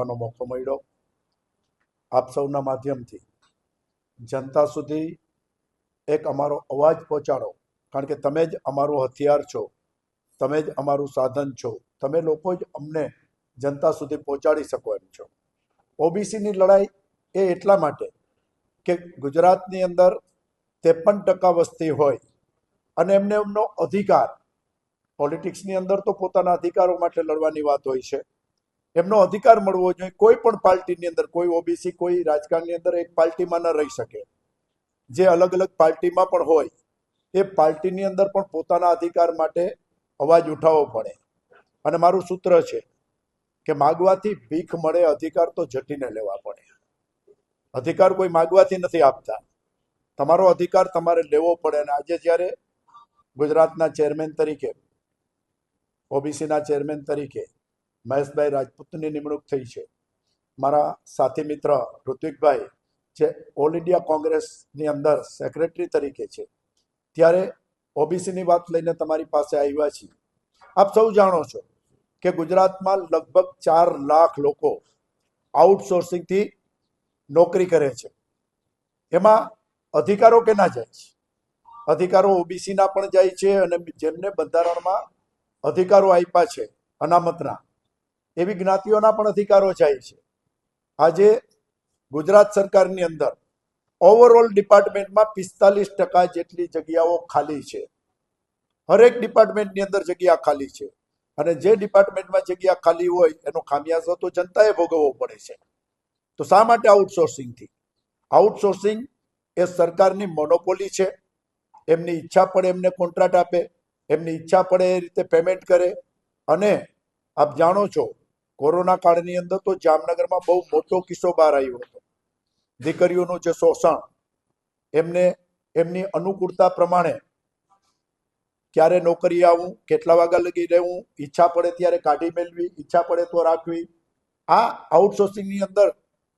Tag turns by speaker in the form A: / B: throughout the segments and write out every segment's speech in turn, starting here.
A: કરવાનો મોકો મળ્યો. આપ સૌના માધ્યમથી જનતા સુધી એક અમારો અવાજ પહોંચાડો, કારણ કે તમે જ અમારું હથિયાર છો, તમે જ અમારું સાધન છો, તમે લોકો જ અમને જનતા સુધી પહોંચાડી શકો એમ છો. ઓબીસીની લડાઈ એ એટલા માટે કે ગુજરાતની અંદર 53% વસ્તી હોય અને એમને એમનો અધિકાર, પોલિટિક્સની અંદર તો પોતાના અધિકારો માટે લડવાની વાત હોય છે, એમનો અધિકાર મળવો જોઈએ. કોઈ પણ પાર્ટીની અંદર કોઈ ઓબીસી કોઈ રાજકારણની અંદર એક પાર્ટીમાં ન રહી શકે. જે અલગ અલગ પાર્ટીમાં પણ હોય એ પાર્ટીની અંદર પણ પોતાના અધિકાર માટે અવાજ ઉઠાવવો પડે. અને મારું સૂત્ર છે કે માગવાથી ભીખ મળે, અધિકાર તો ઝટીને લેવા પડે. અધિકાર કોઈ માગવાથી નથી આપતા, તમારો અધિકાર તમારે લેવો પડે. અને આજે જ્યારે ગુજરાતના ચેરમેન તરીકે, ઓબીસીના ચેરમેન તરીકે મહેશભાઈ રાજપૂતની નિમણૂક થઈ છે, મારા સાથી મિત્ર ઋત્વિકભાઈ જે ઓલ ઇન્ડિયા કોંગ્રેસની અંદર સેક્રેટરી તરીકે છે, ત્યારે ઓબીસીની વાત લઈને તમારી પાસે આવ્યા છીએ. આપ સૌ જાણો છો કે ગુજરાતમાં લગભગ 4 લાખ લોકો આઉટસોર્સિંગથી નોકરી કરે છે. એમાં અધિકારો કેના જાય છે? અધિકારો ઓબીસીના પણ જાય છે, અને જેમને બંધારણમાં અધિકારો આપ્યા છે અનામતના, એવી જ્ઞાતિઓના પણ અધિકારો જાય છે. આજે ગુજરાત સરકારની અંદર ઓવરઓલ ડિપાર્ટમેન્ટમાં 45% જેટલી જગ્યાઓ ખાલી છે. હરેક ડિપાર્ટમેન્ટની અંદર જગ્યા ખાલી છે, અને જે ડિપાર્ટમેન્ટમાં જગ્યા ખાલી હોય એનો ખામિયાજો તો જનતાએ ભોગવવો પડે છે. તો શા માટે આઉટસોર્સિંગથી? આઉટસોર્સિંગ એ સરકારની મોનોપોલી છે. એમની ઈચ્છા પડે એમને કોન્ટ્રાક્ટ આપે, એમની ઈચ્છા પડે એ રીતે પેમેન્ટ કરે. અને આપ જાણો છો કોરોના કાળની અંદર તો જામનગરમાં બહુ મોટો કિસ્સો બહાર આવ્યો હતો. દીકરીઓનું જે શોષણ, એમને એમની અનુકૂળતા પ્રમાણે ક્યારે નોકરી આવું, કેટલા વાગ્યા લગી રહેવું, ઈચ્છા પડે ત્યારે કાઢી મેળવી, ઈચ્છા પડે તો રાખવી. આ આઉટસોર્સિંગની અંદર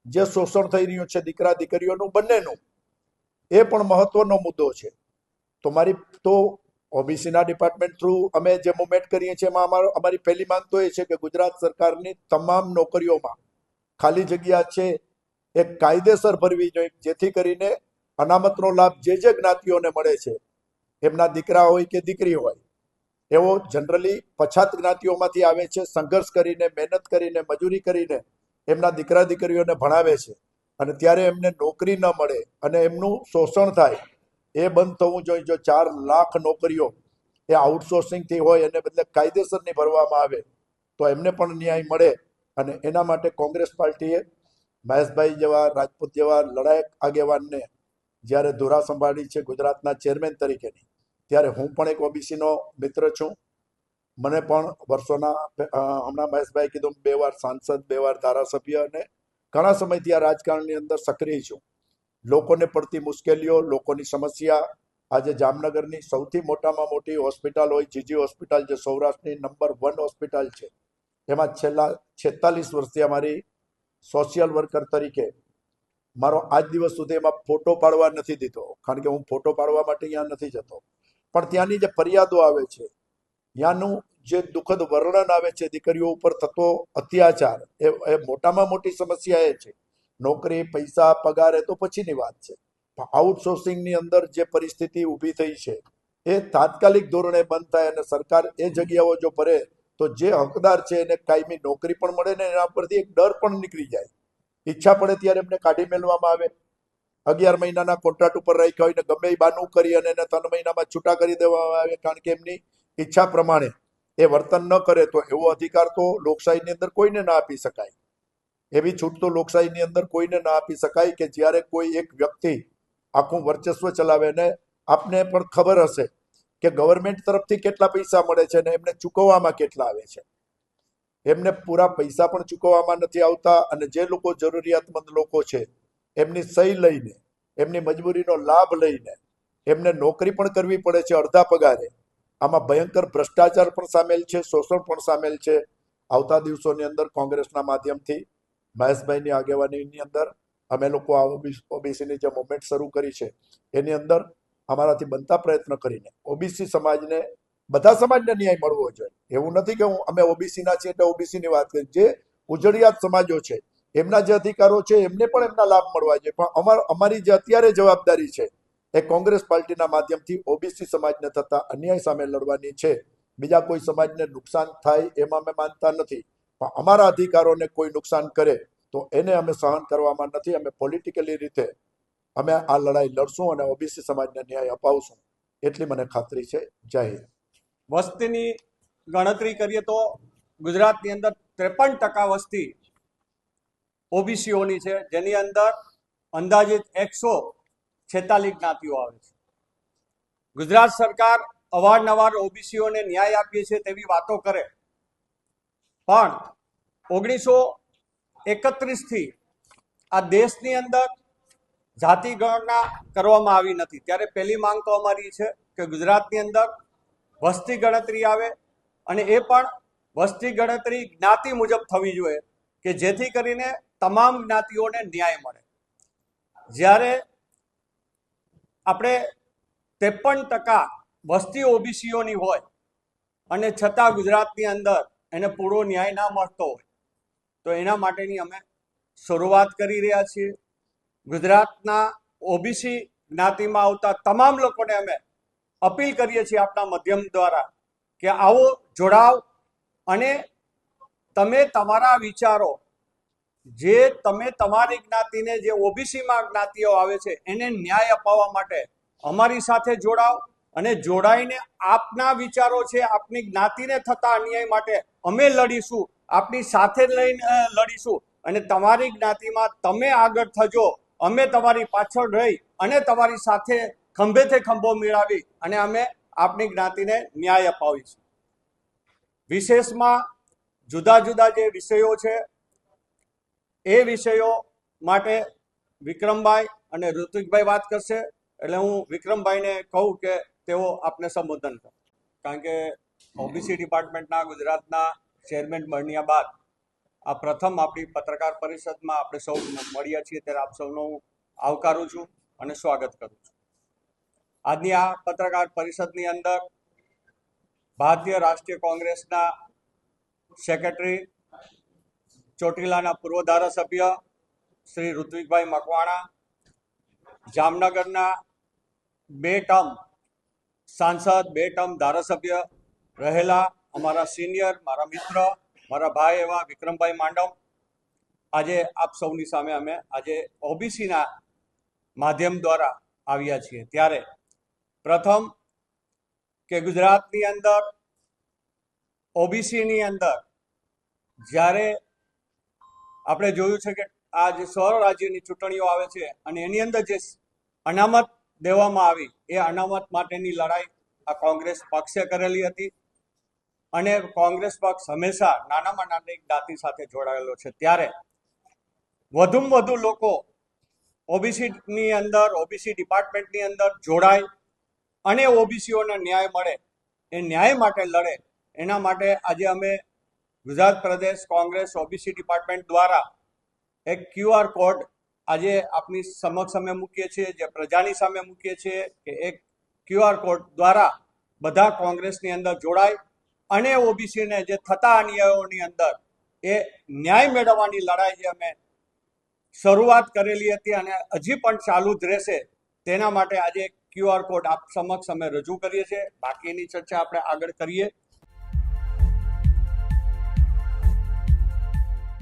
A: જે શોષણ થઈ રહ્યું છે દીકરા દીકરીઓનું બંનેનું, એ પણ મહત્વનો મુદ્દો છે. તો ઓબીસીના ડિપાર્ટમેન્ટ થ્રુ અમે જે મુવમેન્ટ કરીએ છીએ એમાં અમારી પહેલી માંગ તો એ છે કે ગુજરાત સરકારની તમામ નોકરીઓમાં ખાલી જગ્યા છે એ કાયદેસર ભરવી જોઈએ, જેથી કરીને અનામતનો લાભ જે જ્ઞાતિઓને મળે છે, એમના દીકરા હોય કે દીકરી હોય, એવો જનરલી પછાત જ્ઞાતિઓમાંથી આવે છે, સંઘર્ષ કરીને, મહેનત કરીને, મજૂરી કરીને એમના દીકરા દીકરીઓને ભણાવે છે, અને ત્યારે એમને નોકરી ન મળે અને એમનું શોષણ થાય, એ બંધ થવું જોઈએ. જો 4 લાખ નોકરીઓ એ આઉટસોર્સિંગથી હોય એને બદલે કાયદેસરની ભરવામાં આવે તો એમને પણ ન્યાય મળે. અને એના માટે કોંગ્રેસ પાર્ટીએ મહેશભાઈ જેવા, રાજપૂત જેવા લડાયક આગેવાનને જ્યારે ધુરા સંભાળી છે ગુજરાતના ચેરમેન તરીકેની, ત્યારે હું પણ એક ઓબીસીનો મિત્ર છું. મને પણ વર્ષોના, હમણાં મહેશભાઈ કીધું, 2 વાર સાંસદ, 2 વાર ધારાસભ્ય, અને ઘણા સમયથી આ રાજકારણની અંદર સક્રિય છું. લોકોને પડતી મુશ્કેલીઓ, લોકોની સમસ્યા, આજે જામનગરની સૌથી મોટામાં મોટી હોસ્પિટલ હોય જીજી હોસ્પિટલ, જે સૌરાષ્ટ્રની નંબર 1 હોસ્પિટલ છે, એમાં છેલ્લા 46 વર્ષથી અમારી સોશિયલ વર્કર તરીકે મારો આજ દિવસ સુધી એમાં ફોટો પાડવા નથી દીધો, કારણ કે હું ફોટો પાડવા માટે ત્યાં નથી જતો. પણ ત્યાંની જે ફરિયાદો આવે છે, ત્યાંનું જે દુઃખદ વર્ણન આવે છે, દીકરીઓ ઉપર થતો અત્યાચાર, એ મોટામાં મોટી સમસ્યા એ છે. નોકરી, પૈસા, પગાર એ તો પછીની વાત છે. આઉટસોર્સિંગની અંદર જે પરિસ્થિતિ ઊભી થઈ છે એ તાત્કાલિક ધોરણે બંધ થાય, અને સરકાર એ જગ્યાઓ જો ભરે તો જે હકદાર છે એને કાયમી નોકરી પણ મળે, ને એના પરથી એક ડર પણ નીકળી જાય. ઈચ્છા પડે ત્યારે એમને કાઢી મેળવામાં આવે. 11 મહિનાના કોન્ટ્રાક્ટ ઉપર રાખ્યા હોય ને ગમે એ બાનું કરી અને એને 3 મહિનામાં છૂટા કરી દેવામાં આવે, કારણ કે એમની ઈચ્છા પ્રમાણે એ વર્તન ન કરે. તો એવો અધિકાર તો લોકશાહીની અંદર કોઈને ના આપી શકાય. એવી છૂટ તો લોકશાહીની અંદર કોઈને ના આપી શકાય કે જ્યારે કોઈ એક વ્યક્તિ આખું વર્ચસ્વ ચલાવે. ને આપને પણ ખબર હશે કે ગવર્મેન્ટ તરફથી કેટલા પૈસા મળે છે અને એમને ચૂકવવામાં કેટલા આવે છે. એમને પૂરા પૈસા પણ ચૂકવવામાં નથી આવતા, અને જે લોકો જરૂરિયાતમંદ લોકો છે એમની સહી લઈને, એમની મજબૂરીનો લાભ લઈને એમને નોકરી પણ કરવી પડે છે અડધા પગારે. આમાં ભયંકર ભ્રષ્ટાચાર પણ સામેલ છે, શોષણ પણ સામેલ છે. આવતા દિવસોની અંદર કોંગ્રેસના માધ્યમથી મહેશભાઈની આગેવાનીની અંદર અમે લોકો આ ઓબીસીની જે મુવમેન્ટ શરૂ કરી છે એની અંદર અમારાથી બનતા પ્રયત્ન કરીને ઓબીસી સમાજને, બધા સમાજને ન્યાય મળવો જોઈએ. એવું નથી કે અમે ઓબીસીના છીએ એટલે ઓબીસીની વાત કરી. જે ઉજળિયાત સમાજો છે એમના જે અધિકારો છે એમને પણ એમના લાભ મળવા જોઈએ, પણ અમારી જે અત્યારે જવાબદારી છે એ કોંગ્રેસ પાર્ટીના માધ્યમથી ઓબીસી સમાજને થતા અન્યાય સામે લડવાની છે. બીજા કોઈ સમાજને નુકસાન થાય એમાં અમે માનતા નથી, પણ અમારા અધિકારોને કોઈ નુકસાન કરે તો એને અમે સહન કરવામાં નથી. અમે પોલિટિકલી રીતે અમે આ લડાઈ લડશું અને ઓબીસી સમાજને ન્યાય અપાવશું, એટલી મને ખાતરી છે. જય હિન્દ.
B: વસ્તીની ગણતરી કરીએ તો ગુજરાતની અંદર 53% વસ્તી ઓબીસીઓની છે, જેની અંદર અંદાજિત 146 જ્ઞાતિઓ આવે છે. ગુજરાત સરકાર અવારનવાર ઓબીસીઓને ન્યાય આપીએ છે તેવી વાતો કરે, પણ 1931 થી આ દેશની અંદર જાતિ ગણના કરવામાં આવી નથી. ત્યારે પહેલી માંગ તો અમારી છે કે ગુજરાતની અંદર વસ્તી ગણતરી આવે, અને એ પણ વસ્તી ગણતરી જ્ઞાતિ મુજબ થવી જોઈએ કે જેથી કરીને તમામ જ્ઞાતિઓને ન્યાય મળે. જ્યારે આપણે 53% વસ્તી ઓબીસીઓની હોય અને છતાં ગુજરાતની અંદર એને પૂરો ન્યાય ના મળતો હોય, તો એના માટેની અમે શરૂઆત કરી રહ્યા છીએ. ગુજરાતના ઓબીસી જ્ઞાતિમાં આવતા તમામ લોકોને અમે અપીલ કરીએ છીએ આપણા માધ્યમ દ્વારા કે આવો, જોડાવ, અને તમે તમારા વિચારો, જે તમે તમારી જ્ઞાતિને, જે ઓબીસીમાં જ્ઞાતિઓ આવે છે એને ન્યાય અપાવવા માટે અમારી સાથે જોડાવ, અને જોડાઈને આપના વિચારો છે, આપની જ્ઞાતિને થતા અન્યાય માટે અમે લડીશું, આપની સાથે લઈને લડીશું, અને તમારી જ્ઞાતિમાં તમે આગળ થજો, અમે તમારી પાછળ રહી અને તમારી સાથે ખંભેથી ખંભો મિલાવી અને અમે આપની જ્ઞાતિને ન્યાય અપાવીશું. વિશેષમાં જુદા જુદા જે વિષયો છે એ વિષયો માટે વિક્રમભાઈ અને ઋત્વિકભાઈ વાત કરશે, એટલે હું વિક્રમભાઈને કહું કે તેઓ આપને સંબોધન કરે, કારણ કે ઓબીસી ડિપાર્ટમેન્ટના ગુજરાતના ચેરમેન બન્યા બાદ આ પ્રથમ આપણી પત્રકાર પરિષદમાં આપણે સૌ મળ્યા છીએ, ત્યારે આપ સૌનો હું આવકારું છું અને સ્વાગત કરું છું. આજની આ પત્રકાર પરિષદની અંદર ભારતીય રાષ્ટ્રીય કોંગ્રેસના સેક્રેટરી, ચોટીલાના પૂર્વ ધારાસભ્ય શ્રી ઋત્વિકભાઈ મકવાણા, જામનગરના 2 ટર્મ સાંસદ, 2 ટર્મ ધારાસભ્ય રહેલા અમારા સિનિયર, મારા મિત્ર, મારા ભાઈ એવા વિક્રમભાઈ માંડવ, આજે આપ સૌની સામે અમે આજે ઓબીસીના માધ્યમ દ્વારા આવ્યા છીએ. ત્યારે પ્રથમ કે ગુજરાતની અંદર ઓબીસીની અંદર જ્યારે આપણે જોયું છે કે આ જે સ્વરાજ્યની ચૂંટણીઓ આવે છે અને એની અંદર જે અનામત દેવામાં આવી, એ અનામત માટેની લડાઈ આ કોંગ્રેસ પક્ષે કરેલી હતી, અને કોંગ્રેસ પક્ષ હંમેશા નાનામાં નાની જ્ઞાતિ સાથે જોડાયેલો છે. ત્યારે વધુમાં વધુ લોકો ઓબીસીની અંદર, ઓબીસી ડિપાર્ટમેન્ટની અંદર જોડાય અને ઓબીસીઓને ન્યાય મળે, એ ન્યાય માટે લડે, એના માટે આજે અમે ગુજરાત પ્રદેશ કોંગ્રેસ ઓબીસી ડિપાર્ટમેન્ટ દ્વારા એક QR કોડ આજે આપની સમક્ષ અમે મૂકીએ છીએ, જે પ્રજાની સામે મૂકીએ છીએ કે એક QR કોડ દ્વારા બધા કોંગ્રેસની અંદર જોડાય અને ઓબીસીને જે થતા અન્યાયોની અંદર એ ન્યાય મેળવવાની લડાઈ જે અમે શરૂઆત કરેલી હતી અને હજી પણ ચાલુ જ રહેશે, તેના માટે આજે QR કોડ આપ સમક્ષ અમે રજૂ કરીએ છીએ. બાકીની ચર્ચા આપણે આગળ કરીએ.